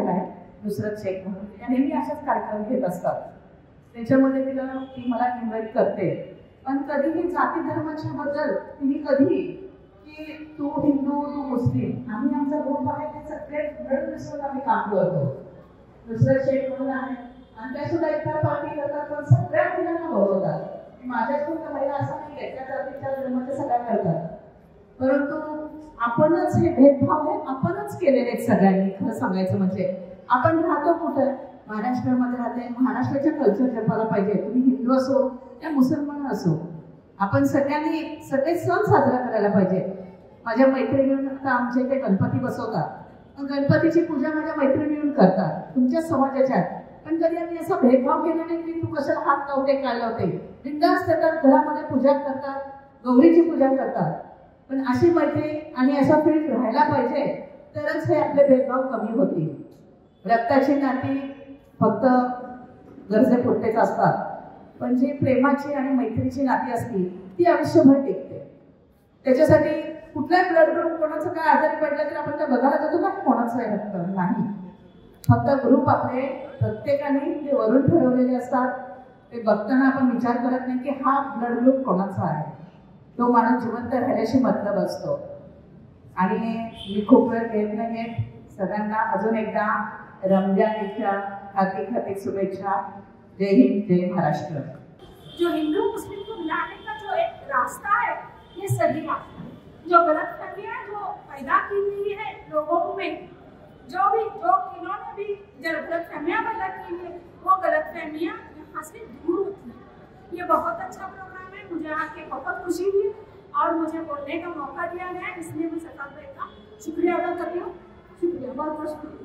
झाला आहे नुसरत शेख म्हणून, त्या नेहमी अशाच कार्यक्रम घेत असतात. त्याच्यामध्ये ती मला इन्व्हाइट करते, पण कधीही जाती धर्माच्या बद्दल तिने कधी की तू हिंदू तू मुस्लिम, आम्ही आमचा ग्रुप आहे ते सगळे मिळून मिसळून आम्ही काम करतो. नुसरत शेख म्हणून आहे आणि त्या सुद्धा एकदा पार्टी करतात, पण सगळ्या महिलांना बोलवतात. माझ्याकडून तर महिला असं नाही आहे, त्या जातीच्या धर्माच्या सगळ्या करतात, परंतु आपणच हे भेदभाव हे आपणच केलेले आहेत सगळ्यांनी. खरं सांगायचं म्हणजे आपण राहतो कुठं, महाराष्ट्रामध्ये राहते, महाराष्ट्राच्या कल्चर जपायला पाहिजे. तुम्ही हिंदू असो या मुसलमान असो, आपण सगळ्यांनी सगळे सण साजरा करायला पाहिजे. माझ्या मैत्रिणींना आता आमच्या इथे गणपती बसवतात, पण गणपतीची पूजा माझ्या मैत्रिणींनी करतात तुमच्या समाजाच्या, पण कधी आम्ही असा भेदभाव केला नाही की तू कशाला हात लावते काय लावते. बिंदास करतात, घरामध्ये पूजा करतात, गौरीची पूजा करतात. पण अशी मैत्री आणि असा फील्ड राहायला पाहिजे, तरच हे आपले भेदभाव कमी होतील. रक्ताची नाती फक्त गरजेपुरतेच असतात, पण जी प्रेमाची आणि मैत्रीची नाती असती ती आयुष्यभर टिकते. त्याच्यासाठी कुठलाही ब्लड ग्रुप कोणाचं काय आजारी पडलं तर आपण त्या बघायला जातो का कोणाचं आहे रक्त नाही, फक्त ग्रुप आपले प्रत्येकाने ते वरून ठरवलेले असतात. ते बघताना आपण विचार करत नाही की हा ब्लड ग्रुप कोणाचा आहे, तो माणूस जिवंत राहिल्याशी मतलब असतो. आणि मी खूप वेळ घेत नाहीये, सगळ्यांना अजून एकदा रमजानच्या हार्दिक शुभेच्छा. जय हिंद, जय महाराष्ट्र. जो हिंदू मुस्लिम को मिलाने का जो एक रास्ता है, ये सही रास्ता है. जो गलतफहमियां जो पैदा की गई है लोगों में, जो इन्होंने भी गलतफहमियां पैदा की है, वो गलतफहमियां यहाँ से दूर होती है. ये बहुत अच्छा प्रोग्राम है, मुझे आके बहुत खुशी हुई और मुझे बोलने का मौका दिया गया, इसलिए मैं सरकार का शुक्रिया अदा करती हूँ. शुक्रिया, बहुत बहुत शुक्रिया.